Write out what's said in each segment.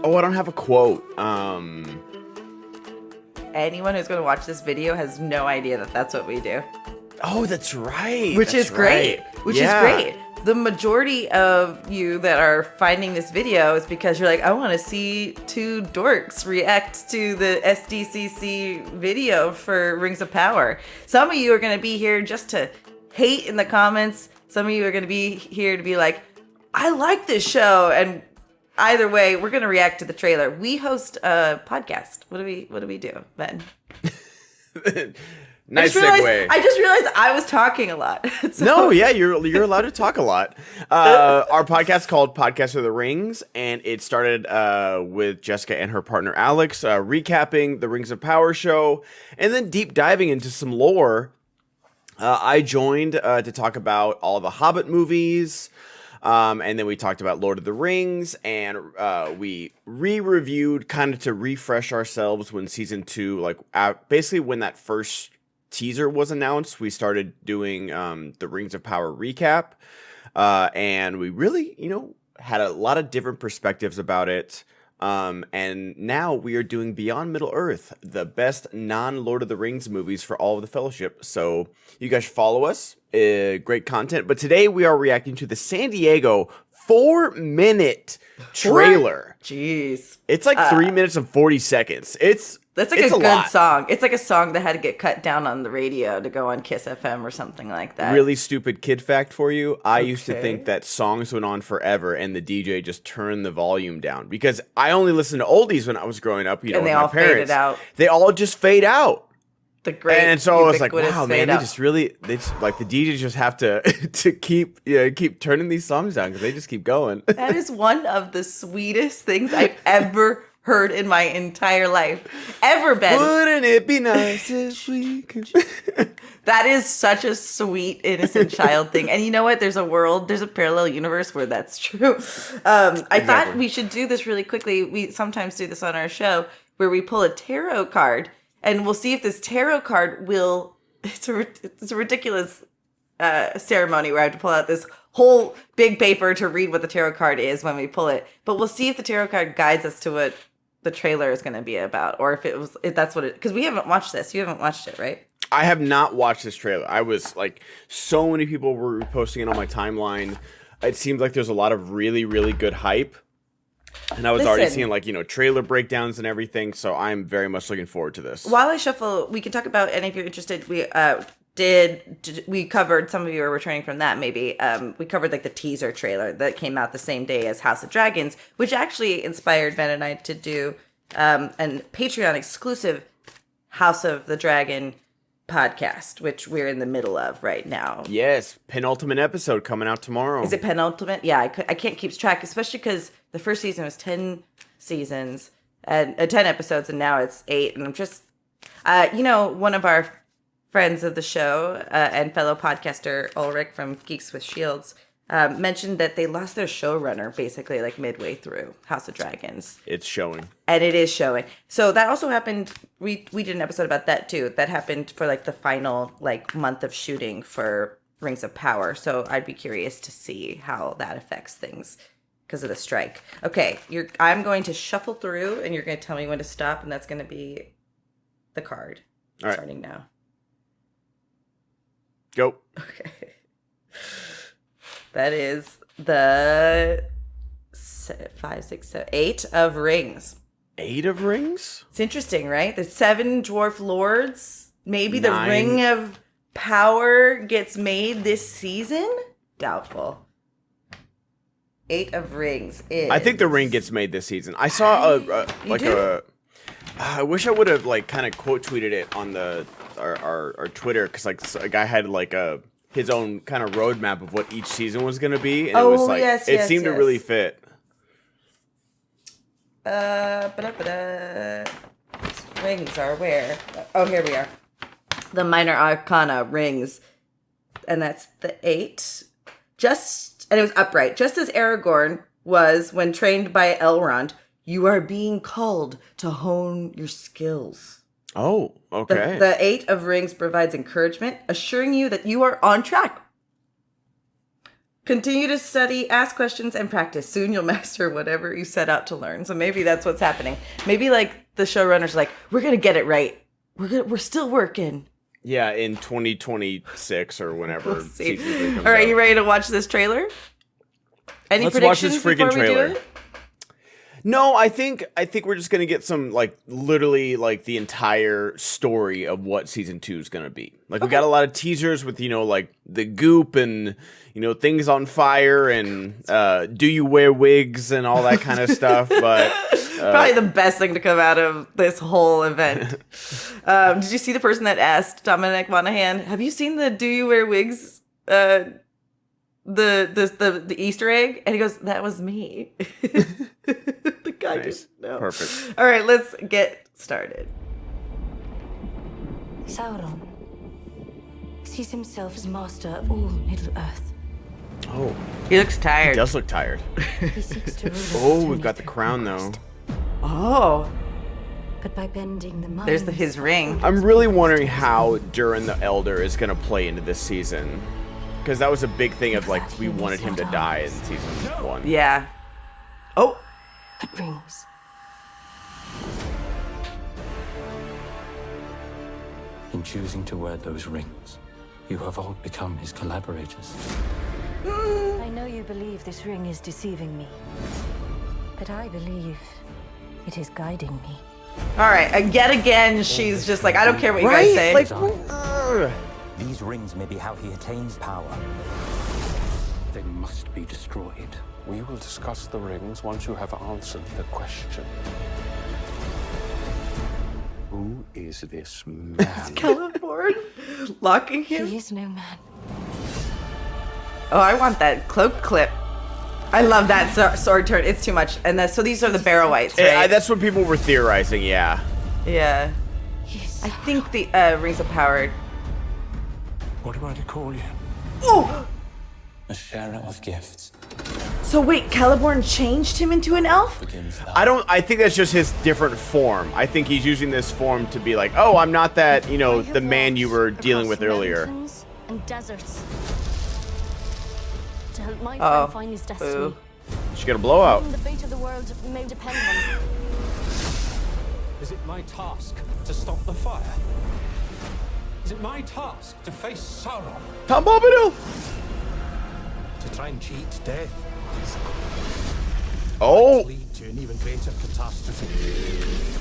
Oh, I don't have a quote. Anyone who's going to watch this video has no idea that that's what we do. Oh, that's right. Which is great. Which is great. The majority of you that are finding this video is because you're like, I want to see two dorks react to the SDCC video for Rings of Power. Some of you are going to be here just to hate in the comments. Some of you are going to be here to be like, I like this show. And either way, we're going to react to the trailer. We host a podcast. What do we do, Ben? Nice segue. I just realized I was talking a lot. So. No, yeah, you're allowed to talk a lot. Our podcast is called Podcast of the Rings, and it started with Jessica and her partner Alex recapping the Rings of Power show, and then deep diving into some lore. I joined to talk about all the Hobbit movies, and then we talked about Lord of the Rings, and we re-reviewed kind of to refresh ourselves when season 2, like basically when that first teaser was announced, we started doing the Rings of Power recap, and we really, had a lot of different perspectives about it. And now we are doing Beyond Middle-earth, the best non-Lord of the Rings movies for all of the Fellowship. So you guys follow us. Great content. But today we are reacting to the San Diego 4-minute trailer. Jeez. It's like 3 minutes and 40 seconds. That's like a good song. It's like a song that had to get cut down on the radio to go on Kiss FM or something like that. Really stupid kid fact for you. I used to think that songs went on forever and the DJ just turned the volume down, because I only listened to oldies when I was growing up, and with they my all parents. faded out. They all just fade out. The great, and so I was like, wow, man, out. they just like the DJs just have to keep turning these songs down because they just keep going. That is one of the sweetest things I've ever heard in my entire life. Ever, Ben. Wouldn't it be nice if we could... That is such a sweet, innocent child thing. And you know what? There's a parallel universe where that's true. I thought we should do this really quickly. We sometimes do this on our show where we pull a tarot card and we'll see if this tarot card will... It's a ridiculous ceremony where I have to pull out this whole big paper to read what the tarot card is when we pull it. But we'll see if the tarot card guides us to what the trailer is going to be about, or if that's what it, because we haven't watched this. You haven't watched it, right? I have not watched this trailer. I was like, so many people were posting it on my timeline. It seemed like there's a lot of really, really good hype. And I was already seeing trailer breakdowns and everything. So I'm very much looking forward to this. While I shuffle, we can talk about, and if you're interested, we covered, some of you are returning from that maybe, we covered like the teaser trailer that came out the same day as House of Dragons, which actually inspired Ben and I to do a Patreon exclusive House of the Dragon podcast, which we're in the middle of right now. Yes, penultimate episode coming out tomorrow. Is it penultimate? Yeah, I can't keep track, especially because the first season was 10 seasons and 10 episodes, and now it's 8, and I'm just, one of our friends of the show and fellow podcaster Ulrich from Geeks with Shields mentioned that they lost their showrunner basically like midway through House of Dragons. It's showing. And it is showing. So that also happened. We did an episode about that too. That happened for like the final month of shooting for Rings of Power. So I'd be curious to see how that affects things because of the strike. Okay, I'm going to shuffle through and you're going to tell me when to stop, and that's going to be the card. All right. Starting now. Go. Okay. That is the 5, 6, 7, 8 of Rings. 8 of Rings? It's interesting, right? The 7 dwarf lords. Maybe 9. The Ring of Power gets made this season? Doubtful. 8 of Rings is... I think the ring gets made this season. I saw I wish I would have kind of quote tweeted it on our Twitter, because a guy had his own kind of roadmap of what each season was going to be, and it was it seemed to really fit. Rings are where? Oh, here we are. The minor arcana rings, and that's the 8. And it was upright, just as Aragorn was when trained by Elrond. You are being called to hone your skills. Oh, okay. The 8 of Rings provides encouragement, assuring you that you are on track. Continue to study, ask questions, and practice. Soon you'll master whatever you set out to learn. So maybe that's what's happening. Maybe like the showrunners are like, we're gonna get it right. We're still working. Yeah, in 2026 or whenever. We'll see. Season 3 comes All right, out. you ready to watch this trailer? Any Let's watch predictions this freaking before we do trailer. it? No, I think we're just gonna get some like literally like the entire story of what season 2 is gonna be. Like we got a lot of teasers with like the goop and things on fire and do you wear wigs and all that kind of stuff. But Probably the best thing to come out of this whole event. Did you see the person that asked Dominic Monaghan, have you seen the Do You Wear Wigs the Easter egg? And he goes, that was me. The guy didn't know. Perfect. All right, let's get started. Sauron sees himself as master of all Middle-earth. Oh, He looks tired. he does look tired. He seeks to rule Oh, over we've got the through crown though. conquest. Oh, But by bending the mind, there's his ring. I'm really wondering how Durin the Elder is gonna play into this season. Because that was a big thing of like we wanted him to die in season 1. Yeah. Oh, But rings. In choosing to wear those rings, you have all become his collaborators. I know you believe this ring is deceiving me, but I believe it is guiding me. all right. And yet again, she's just like, I don't care what you guys say. Like, These rings may be how he attains power. They must be destroyed. We will discuss the rings once you have answered the question. Who is this man? Celeborn locking him. He is no man. Oh, I want that cloak clip. I love that sword turn. It's too much. And so these are the barrow whites, right? that's what people were theorizing. Yeah. Yeah. Yes. I think the rings of power. What am I to call you? Oh, A sharer of gifts. so wait, Celeborn changed him into an elf? Begins I think that's just his different form. I think he's using this form to be like, oh, I'm not that, the man you were dealing with earlier. Mountains and deserts. To help my Oh, friend find his boo. destiny. She got a blowout. The fate of the world may depend on. Is it my task to stop the fire? Is it my task to face Sauron? Tom Bombadil. To try and cheat death? Oh, Lead to an even greater catastrophe?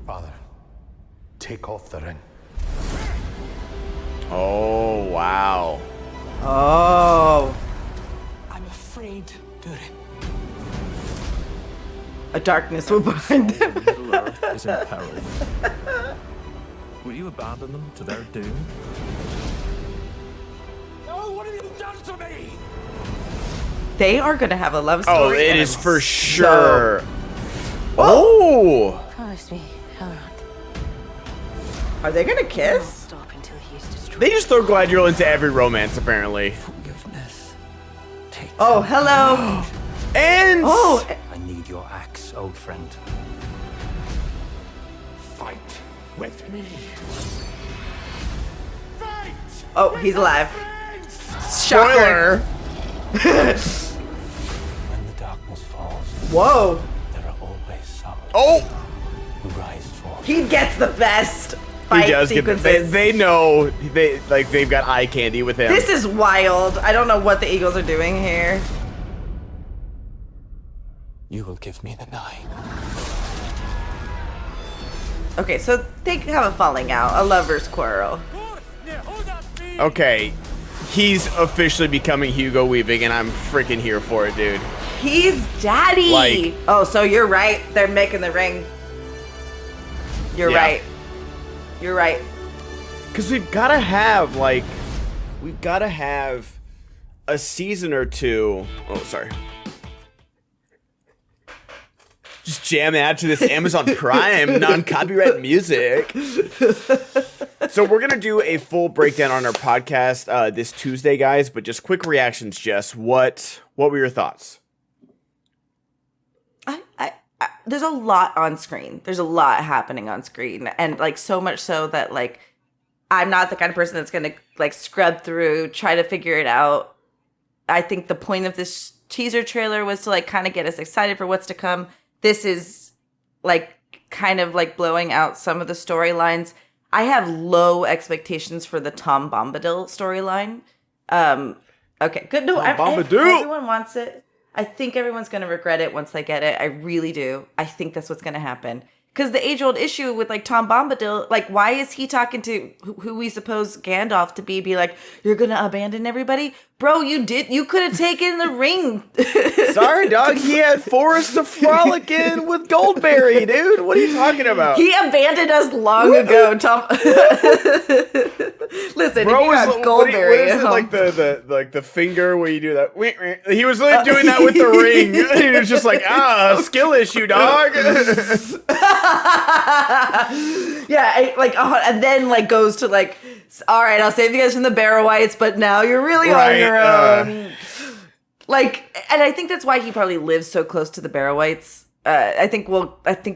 Father, take off the ring. oh, wow. Oh. I'm afraid, Durin. A darkness will bind them. Middle Earth is in peril. Will you abandon them to their doom? No, what have you done to me? They are going to have a love story. Oh, it and is I'm for so- sure. Oh. Promise me, Elrond. Are they going to Not kiss? stop until he is destroyed. They just throw Gladriel into every romance, apparently. forgiveness. Take Oh, hello. And Oh, I need your axe, old friend. Fight with me. Fight! oh, he's alive. Shocker. spoiler. When the darkness falls, Whoa. there are always some Oh, who rise forth. He gets the best he fight does get the, sequences. they know they've got eye candy with him. This is wild. I don't know what the Eagles are doing here. You will give me the nine. Okay, so they have a falling out, a lover's quarrel. Okay, he's officially becoming Hugo Weaving, and I'm freaking here for it, dude. He's daddy. Like- oh, so you're right. They're making the ring. You're Yeah. right. You're right. Because we've got to have a season or two. Oh, sorry. Just jam out to this Amazon Prime non-copyright music. So we're gonna do a full breakdown on our podcast this Tuesday, guys. But just quick reactions, Jess. What were your thoughts? I there's a lot on screen. There's a lot happening on screen, and like so much so that like I'm not the kind of person that's gonna like scrub through, try to figure it out. I think the point of this teaser trailer was to like kind of get us excited for what's to come. This is like kind of like blowing out some of the storylines. I have low expectations for the Tom Bombadil storyline. Okay, good. No, everyone wants it. I think everyone's going to regret it once they get it. I really do. I think that's what's going to happen. Because the age-old issue with, like, Tom Bombadil, like, why is he talking to who we suppose Gandalf to be like, you're going to abandon everybody? Bro, you could have taken the ring. Sorry, dog. He had Forrest to frolic in with Goldberry, dude. What are you talking about? He abandoned us long ago, Tom. Listen, Bro, if you got Goldberry what is it, like the finger where you do that? He was like doing that with the ring. He was just like, skill issue, dog. Yeah, and then like goes to like, all right, I'll save you guys from the Barrow-wites, but now you're really on your own. Like, and I think that's why he probably lives so close to the Barrow-wites. I think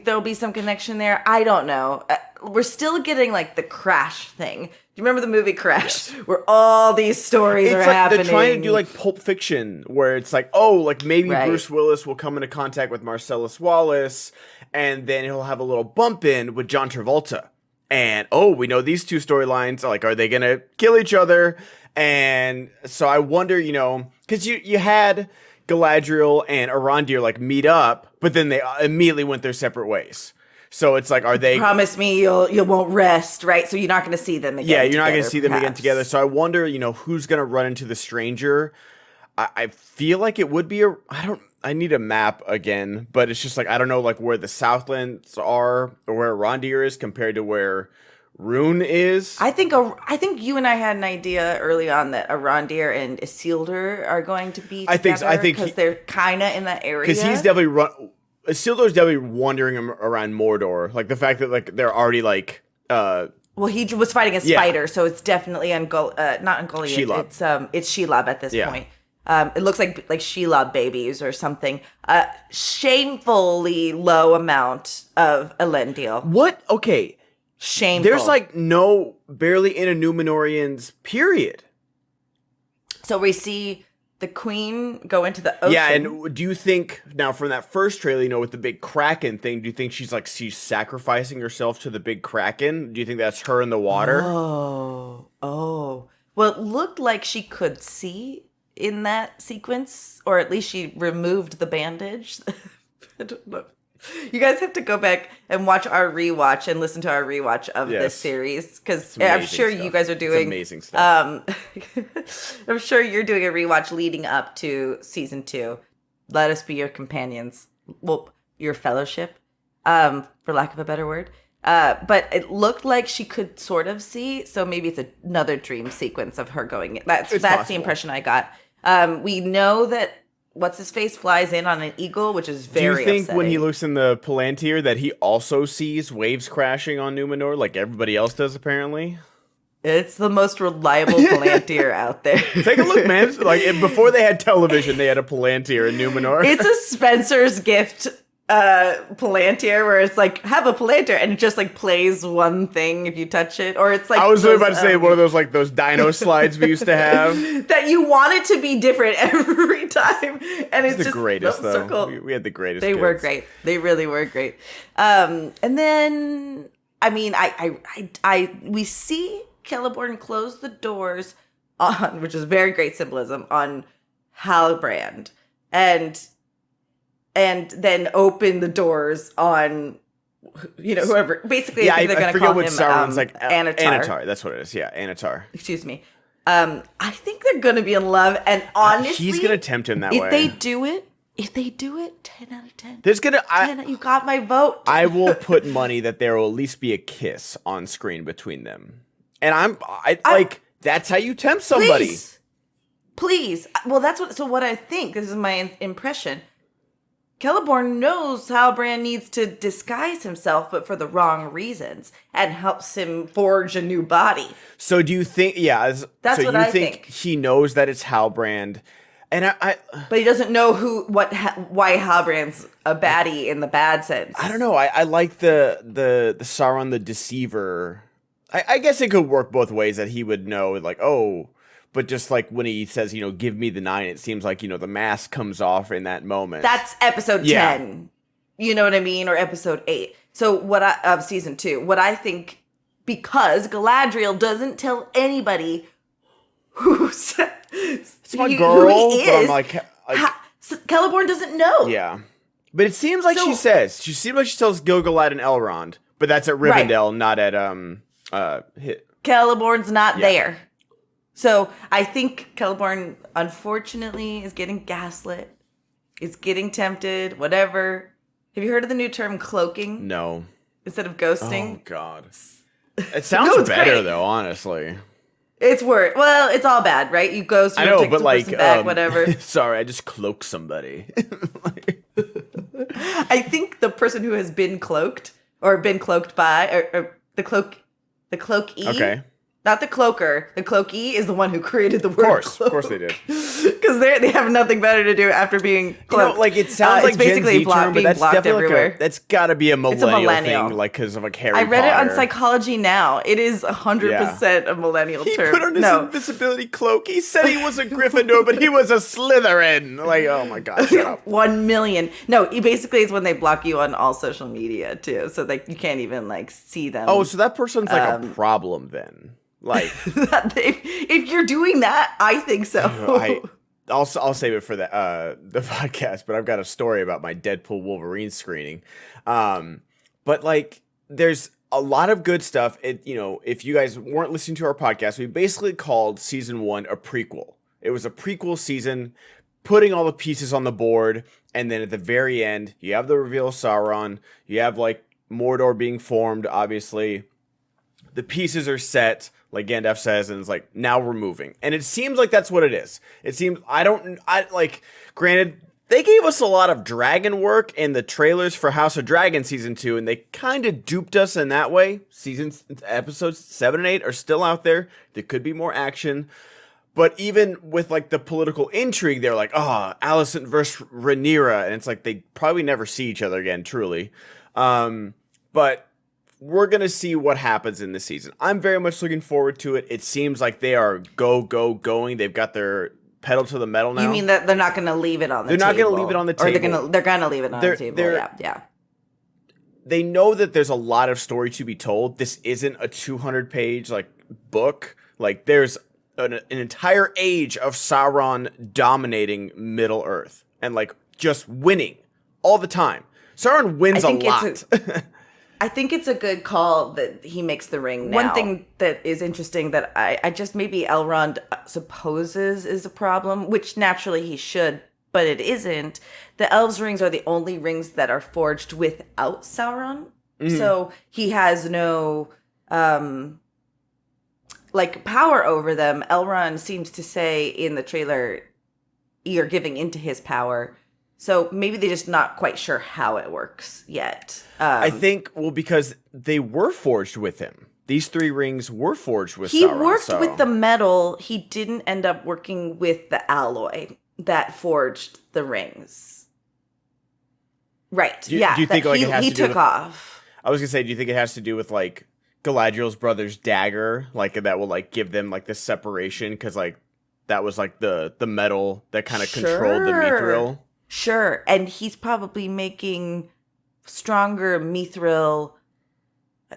there'll be some connection there. I don't know. We're still getting like the Crash thing. Do you remember the movie Crash, where all these stories are happening? They're trying to do like Pulp Fiction, where it's like, maybe Bruce Willis will come into contact with Marcellus Wallace, and then he'll have a little bump in with John Travolta. And we know these two storylines. Like, are they gonna kill each other? And so I wonder, because you had Galadriel and Arondir like meet up, but then they immediately went their separate ways. So it's like, are they... Promise me you won't rest, right? So you're not going to see them again. Yeah, you're not going to see them again together. So I wonder, who's going to run into the stranger. I feel like it would be I need a map again, but it's just like, I don't know, like where the Southlands are or where Arondir is compared to where Rune is. I think you and I had an idea early on that Arondir and Isildur are going to be together. I think because they're kind of in that area. Because he's definitely Isildur's definitely wandering around Mordor. Like the fact that like they're already like. Well, he was fighting a spider, so it's definitely not Ungoliant. Shelob. It's Shelob at this point. It looks like Shelob babies or something. Shamefully low amount of Elendil. What? Okay. Shameful. There's like barely any Númenóreans, period. So we see the queen go into the ocean. Yeah, and do you think, now from that first trailer, with the big Kraken thing, do you think she's sacrificing herself to the big Kraken? Do you think that's her in the water? Oh. Well, it looked like she could see in that sequence, or at least she removed the bandage. I don't know. You guys have to go back and watch our rewatch and listen to our rewatch of this series, because I'm sure you guys are doing amazing stuff. I'm sure you're doing a rewatch leading up to season 2. Let us be your companions. Well, your fellowship, for lack of a better word. But it looked like she could sort of see, so maybe it's another dream sequence of her going in. That's the impression I got. We know that What's-His-Face flies in on an eagle, which is very upsetting. Do you think when he looks in the Palantir that he also sees waves crashing on Númenor like everybody else does, apparently? It's the most reliable Palantir out there. Take a look, man. Like, before they had television, they had a Palantir in Númenor. It's a Spencer's Gift Palantir, where it's like, have a Palantir, and it just like plays one thing if you touch it, or it's like, I was about to say one of those like those dino slides we used to have that you want it to be different every time, and it's the just greatest though. Circle. We had the greatest. They were great. They really were great. And then I mean, we see Celeborn close the doors on, which is very great symbolism, on Halbrand, and then open the doors on, whoever. Basically, I think they're going to call him Anatar. Anatar, that's what it is. Yeah, Anatar. Excuse me. I think they're going to be in love, and honestly, he's going to tempt him that way. If they do it, 10 out of 10. You got my vote. I will put money that there will at least be a kiss on screen between them, and that's how you tempt somebody. Please. Well, what I think. This is my impression. Celeborn knows Halbrand needs to disguise himself, but for the wrong reasons, and helps him forge a new body. So do you think, I think he knows that it's Halbrand, and but he doesn't know why Halbrand's a baddie in the bad sense. I don't know. I like the Sauron the Deceiver. I guess it could work both ways, that he would know, like, But just like when he says, give me the 9, it seems like, the mask comes off in that moment. That's episode Yeah. 10. You know what I mean? Or episode 8. So of season 2, what I think, because Galadriel doesn't tell anybody who's It's my girl, who he but I'm is. like Celeborn doesin know. yeah. But it seems like she says. She seems like she tells Gil-galad and Elrond, but that's at Rivendell, not at Celeborn's not there. So I think Celeborn, unfortunately, is getting gaslit, is getting tempted, whatever. Have you heard of the new term cloaking? No. Instead of ghosting? Oh God. It sounds No, it's better great. though, honestly. It's worse. Well, it's all bad, right? You ghost, you I know, take but the like person back, whatever. sorry, I just cloaked somebody. I think the person who has been cloaked or been cloaked by or the cloakee. Okay. Not the cloaker. The cloakee is the one who created the word cloak. Of course they did. Because they have nothing better to do after being cloaked. Like it sounds like it's basically Gen Z term, but being that's blocked definitely everywhere. that's got to be a millennial, millennial. thing, like because of like Harry I read it on Potter. Psychology Now. It is 100% a millennial He term. put on his invisibility cloak. He said he was a Gryffindor, but he was a Slytherin. Like, oh my God, shut up. 1 million. No, it basically is when they block you on all social media too, so like you can't even like see them. Oh, so that person's like a problem then. Like, if you're doing that, I think so. I'll save it for the podcast, but I've got a story about my Deadpool Wolverine screening. But like, there's a lot of good stuff. If you guys weren't listening to our podcast, we basically called season 1 a prequel. It was a prequel season, putting all the pieces on the board, and then at the very end, you have the reveal of Sauron. You have like Mordor being formed. Obviously, the pieces are set. Like Gandalf says, and it's like, now we're moving. And it seems like that's what it is. It seems, granted, they gave us a lot of dragon work in the trailers for House of Dragon Season 2, and they kind of duped us in that way. Episodes 7 and 8 are still out there. There could be more action. But even with, like, the political intrigue, they're like, Alicent versus Rhaenyra, and it's like, they probably never see each other again, truly. But we're going to see what happens in this season. I'm very much looking forward to it. It seems like they are going. They've got their pedal to the metal now. You mean that they're not going to leave it on the table? They're not going to leave it on the table. Or they're going to leave it on the table. Yeah. They know that there's a lot of story to be told. This isn't a 200-page book. Like, there's an entire age of Sauron dominating Middle Earth and like just winning all the time. Sauron wins a lot. I think it's a good call that he makes the ring now. One thing that is interesting that I just maybe Elrond supposes is a problem, which naturally he should, but it isn't. The elves' rings are the only rings that are forged without Sauron. Mm-hmm. So he has no power over them. Elrond seems to say in the trailer, you're giving into his power. So maybe they're just not quite sure how it works yet. I think, because they were forged with him. These 3 rings were forged with Sauron. He worked with the metal. He didn't end up working with the alloy that forged the rings. Right. Do you think it has he to do took off. I was going to say, do you think it has to do with like Galadriel's brother's dagger? Like that will like give them like this separation? Because like that was like the metal that kind of controlled the mithril. Sure, and he's probably making stronger mithril.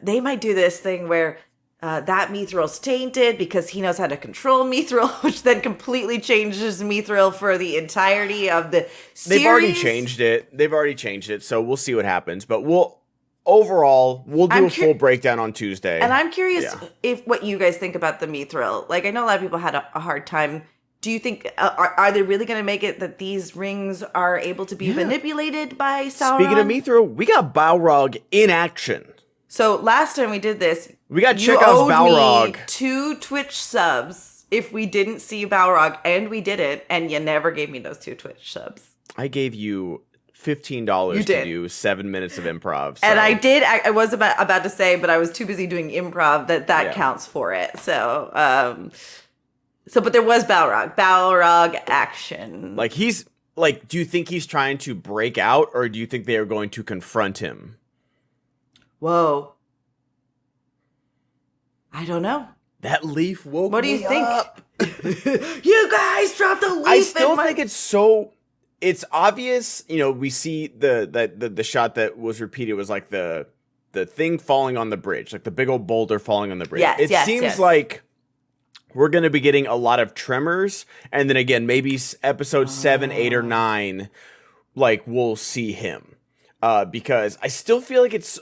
They might do this thing where that mithril's tainted because he knows how to control mithril, which then completely changes mithril for the entirety of the series. They've already changed it, so we'll see what happens. But we'll do a full breakdown on Tuesday. And I'm curious if what you guys think about the mithril. Like, I know a lot of people had a hard time. Do you think, are they really going to make it that these rings are able to be manipulated by Sauron? Speaking of mithril, we got Balrog in action. So last time we did this, we got Chekhov's Balrog. Me 2 Twitch subs if we didn't see Balrog, and we did it, and you never gave me those 2 Twitch subs. I gave you $15 to do 7 minutes of improv. So. And I did. I was about to say, but I was too busy doing improv that counts for it. So, but there was Balrog action. Like do you think he's trying to break out, or do you think they are going to confront him? Whoa. I don't know. That leaf woke me up. What do you think? You guys dropped a leaf. I still think it's obvious. You know, we see the shot that was repeated was like the thing falling on the bridge, like the big old boulder falling on the bridge. Yes, it yes, seems yes. like we're going to be getting a lot of tremors, and then again, maybe episode 7, 8, or 9, like we'll see him, because I still feel like it's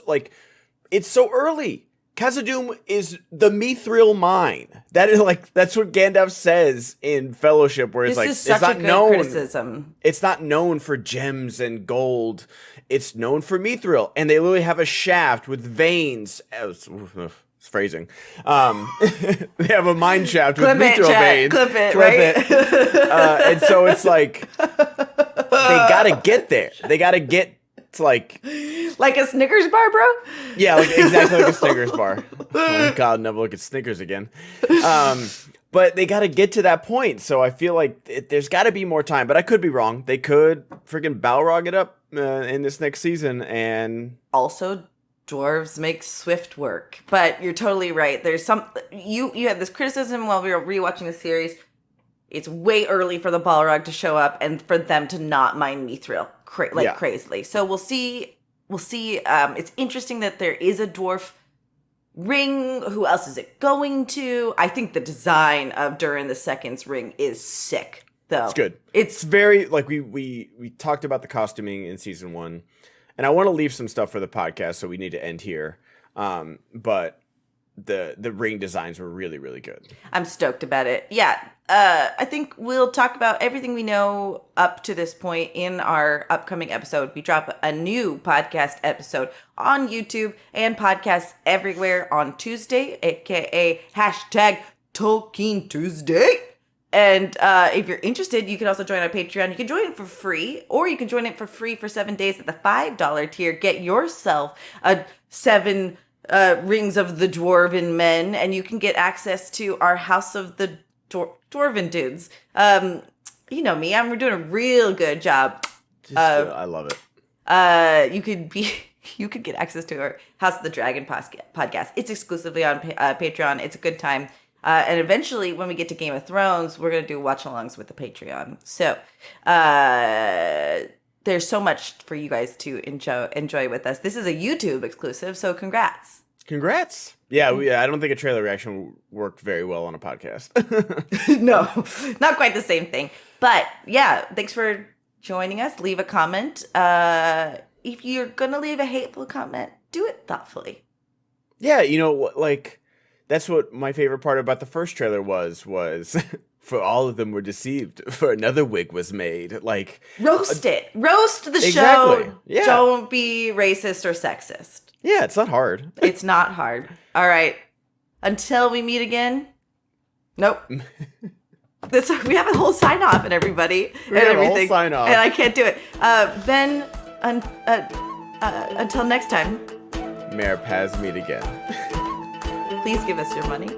so early. Khazad-dûm is the mithril mine. That is that's what Gandalf says in Fellowship, where it's this like is such it's not a good known. criticism. It's not known for gems and gold. It's known for mithril, and they literally have a shaft with veins. It's phrasing. They have a mine shaft with mithril veins. Clip it, right? And so it's like they gotta get there. They gotta get to like a Snickers bar, bro. Yeah, exactly like a Snickers bar. Oh my God, never look at Snickers again. But they got to get to that point, so I feel like there's got to be more time. But I could be wrong. They could freaking Balrog it up in this next season, and also dwarves make swift work. But you're totally right. There's some you had this criticism while we were rewatching the series. It's way early for the Balrog to show up and for them to not mine mithril crazily. So we'll see. It's interesting that there is a dwarf ring. Who else is it going to? I think the design of Durin the Second's ring is sick, though. It's good. It's very we talked about the costuming in season 1, and I want to leave some stuff for the podcast, so we need to end here. But the ring designs were really, really good. I'm stoked about it. Yeah. I think we'll talk about everything we know up to this point in our upcoming episode. We drop a new podcast episode on YouTube and podcasts everywhere on Tuesday, aka #Tolkien Tuesday. And if you're interested, you can also join our Patreon. You can join it for free, or you can join it for free for 7 days at the $5 tier. Get yourself a 7 Rings of the Dwarven Men, and you can get access to our House of the Dwarven Dudes. You know me, we're doing a real good job. I love it. You could get access to our House of the Dragon podcast. It's exclusively on Patreon. It's a good time. And eventually, when we get to Game of Thrones, we're going to do watch-alongs with the Patreon. So there's so much for you guys to enjoy with us. This is a YouTube exclusive, so congrats. Congrats. Yeah, I don't think a trailer reaction worked very well on a podcast. No, not quite the same thing. But yeah, thanks for joining us. Leave a comment. If you're going to leave a hateful comment, do it thoughtfully. Yeah, that's what my favorite part about the first trailer was for all of them were deceived, for another wig was made. Roast it. Roast the exactly. show. Yeah. Don't be racist or sexist. Yeah, it's not hard. It's not hard. All right. Until we meet again. Nope. We have a whole sign off and everybody We and have everything. a whole sign off. And I can't do it. Ben, until next time. Mayor Paz meet again. Please give us your money.